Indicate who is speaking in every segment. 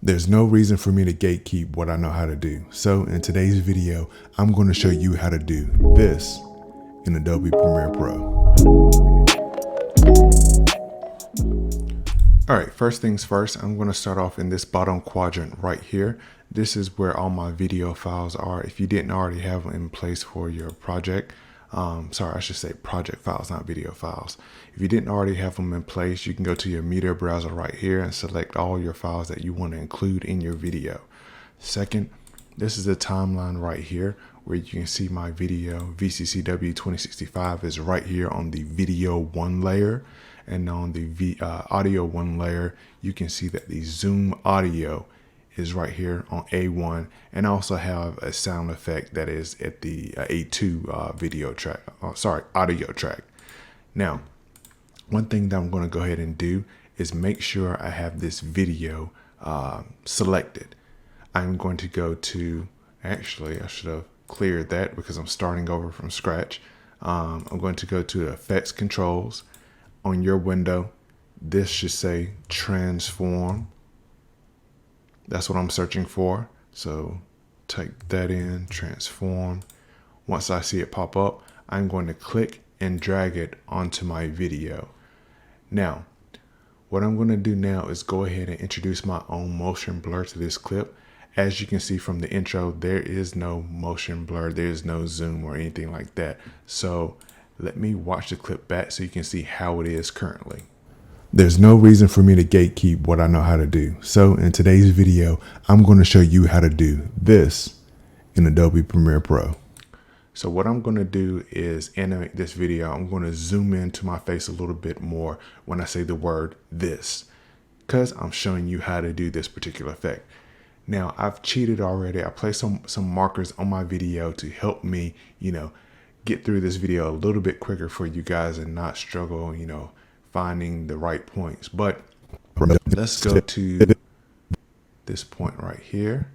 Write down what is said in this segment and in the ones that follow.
Speaker 1: There's no reason for me to gatekeep what I know how to do. So in today's video, I'm going to show you how to do this in Adobe Premiere Pro. All right, first things first, I'm going to start off in this bottom quadrant right here. This is where all my video files are. If you didn't already have them in place for your project, I should say project files, not video files. If you didn't already have them in place, you can go to your media browser right here and select all your files that you want to include in your video. Second, this is the timeline right here where you can see my video. VCCW 2065 is right here on the video 1 layer, and on the audio 1 layer, you can see that the zoom audio is right here on A1, and I also have a sound effect that is at the A2 video track, audio track. Now, one thing that I'm going to go ahead and do is make sure I have this video selected. I'm going to go to, actually, I should have cleared that because I'm starting over from scratch. I'm going to go to Effects Controls. On your window, this should say Transform. That's what I'm searching for. So type that in, Transform. Once I see it pop up, I'm going to click and drag it onto my video. Now, what I'm going to do now is go ahead and introduce my own motion blur to this clip. As you can see from the intro, there is no motion blur, there is no zoom or anything like that. So let me watch the clip back so you can see how it is currently. There's no reason for me to gatekeep what I know how to do. So in today's video, I'm going to show you how to do this in Adobe Premiere Pro. So what I'm going to do is animate this video. I'm going to zoom into my face a little bit more when I say the word this, because I'm showing you how to do this particular effect. Now, I've cheated already. I placed some markers on my video to help me, get through this video a little bit quicker for you guys and not struggle, finding the right points. But let's go to this point right here.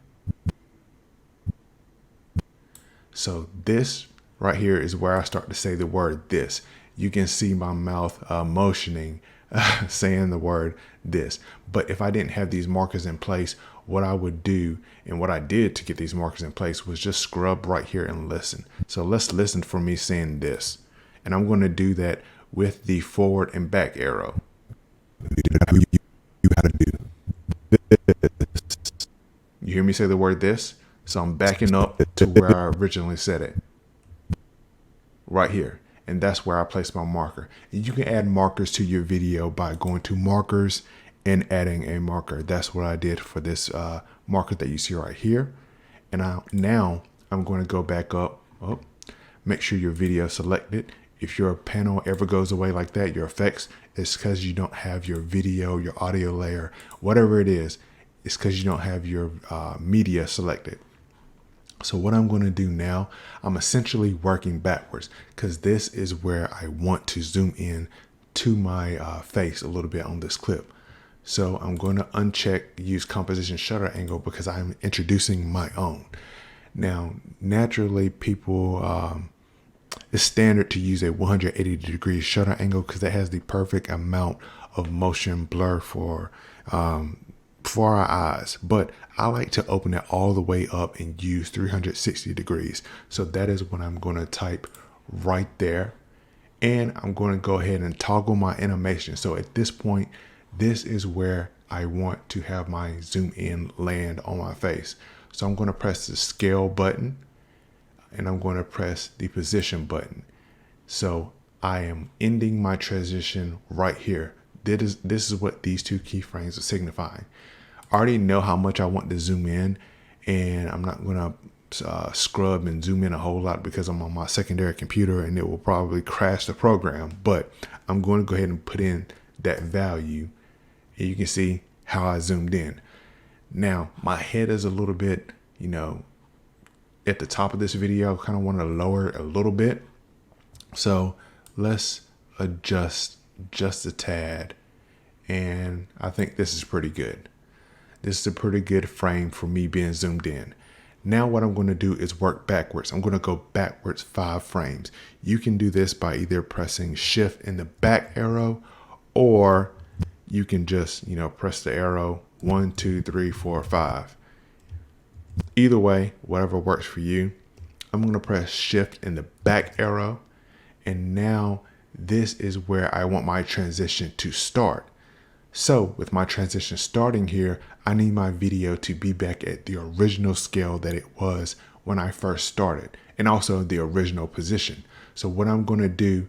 Speaker 1: So this right here is where I start to say the word this. You can see my mouth motioning, saying the word this. But if I didn't have these markers in place, what I would do and what I did to get these markers in place was just scrub right here and listen. So let's listen for me saying this. And I'm going to do that with the forward and back arrow. You hear me say the word this? So I'm backing up to where I originally said it. Right here. And that's where I place my marker. And you can add markers to your video by going to markers and adding a marker. That's what I did for this marker that you see right here. And now I'm going to go back up. Oh, make sure your video is selected. If your panel ever goes away like that, your effects, it's because you don't have your video, your audio layer, whatever it is, it's because you don't have your media selected. So what I'm going to do now, I'm essentially working backwards because this is where I want to zoom in to my face a little bit on this clip. So I'm going to uncheck use composition shutter angle because I'm introducing my own. Now, naturally, people, it's standard to use a 180 degree shutter angle because that has the perfect amount of motion blur for our eyes. But I like to open it all the way up and use 360 degrees. So that is what I'm going to type right there. And I'm going to go ahead and toggle my animation. So at this point, this is where I want to have my zoom in land on my face. So I'm going to press the scale button and I'm going to press the position button. So I am ending my transition right here. This is what these two keyframes are signifying. I already know how much I want to zoom in, and I'm not going to scrub and zoom in a whole lot because I'm on my secondary computer and it will probably crash the program. But I'm going to go ahead and put in that value, and you can see how I zoomed in. Now, my head is a little bit, at the top of this video. I kind of want to lower it a little bit. So let's adjust just a tad. And I think this is pretty good. This is a pretty good frame for me being zoomed in. Now what I'm going to do is work backwards. I'm going to go backwards 5 frames. You can do this by either pressing shift in the back arrow, or you can just, press the arrow 1, 2, 3, 4, 5. Either way, whatever works for you. I'm going to press shift and the back arrow. And now this is where I want my transition to start. So with my transition starting here, I need my video to be back at the original scale that it was when I first started, and also the original position. So what I'm going to do,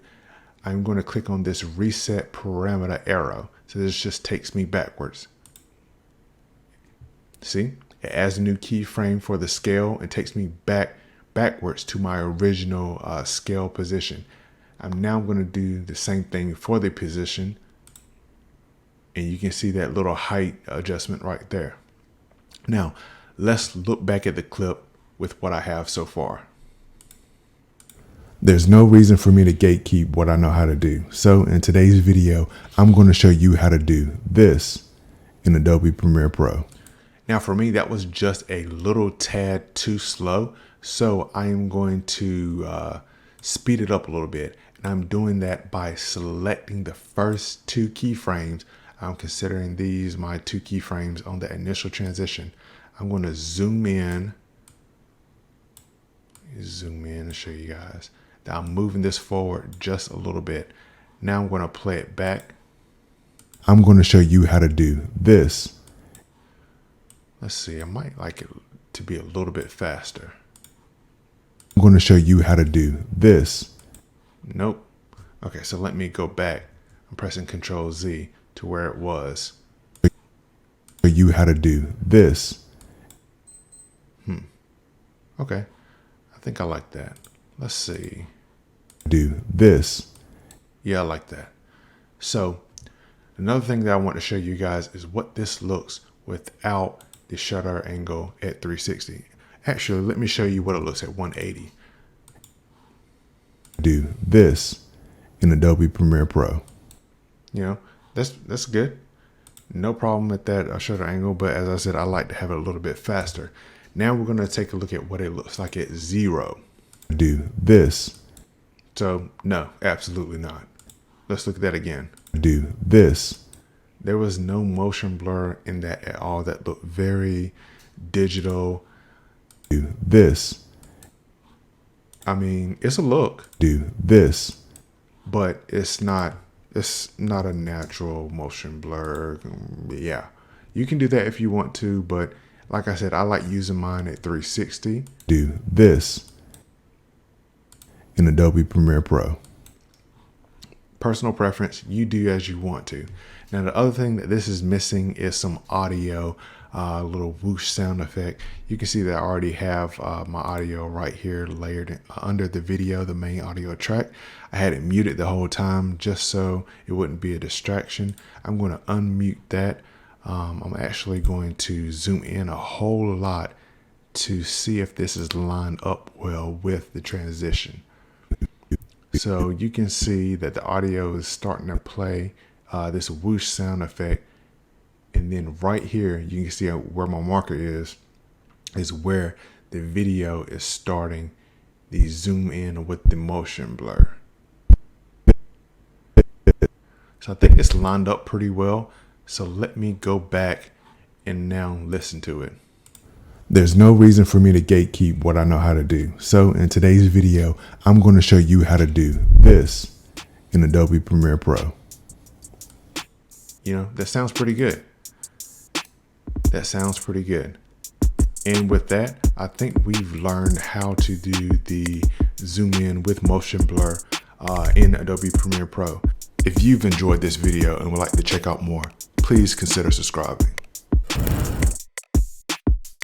Speaker 1: I'm going to click on this reset parameter arrow. So this just takes me backwards. See, it adds a new keyframe for the scale and takes me backwards to my original scale position. I'm now going to do the same thing for the position. And you can see that little height adjustment right there. Now, let's look back at the clip with what I have so far. There's no reason for me to gatekeep what I know how to do. So in today's video, I'm going to show you how to do this in Adobe Premiere Pro. Now for me, that was just a little tad too slow. So I am going to speed it up a little bit. And I'm doing that by selecting the first 2 keyframes. I'm considering these my 2 keyframes on the initial transition. I'm going to zoom in and show you guys that I'm moving this forward just a little bit. Now I'm going to play it back. I'm going to show you how to do this. Let's see, I might like it to be a little bit faster. I'm going to show you how to do this. Nope. Okay, so let me go back. I'm pressing Control Z to where it was. Show you how to do this. Okay, I think I like that. Let's see. Do this. Yeah, I like that. So another thing that I want to show you guys is what this looks without the shutter angle at 360. Actually, let me show you what it looks at 180. Do this in Adobe Premiere Pro. You know, that's good. No problem with that shutter angle, but as I said, I like to have it a little bit faster. Now we're going to take a look at what it looks like at 0. Do this. So no, absolutely not. Let's look at that again. Do this. There was no motion blur in that at all. That looked very digital. Do this. I mean, it's a look. Do this. But it's not a natural motion blur. Yeah, you can do that if you want to, but like I said, I like using mine at 360. Do this in Adobe Premiere Pro. Personal preference, you do as you want to. Now the other thing that this is missing is some audio, a little whoosh sound effect. You can see that I already have my audio right here layered under the video, the main audio track. I had it muted the whole time just so it wouldn't be a distraction. I'm going to unmute that. I'm actually going to zoom in a whole lot to see if this is lined up well with the transition. So you can see that the audio is starting to play this whoosh sound effect. And then right here, you can see where my marker is where the video is starting the zoom in with the motion blur. So I think it's lined up pretty well. So let me go back and now listen to it. There's no reason for me to gatekeep what I know how to do. So in today's video, I'm going to show you how to do this in Adobe Premiere Pro. You know, that sounds pretty good. That sounds pretty good. And with that, I think we've learned how to do the zoom in with motion blur in Adobe Premiere Pro. If you've enjoyed this video and would like to check out more, please consider subscribing.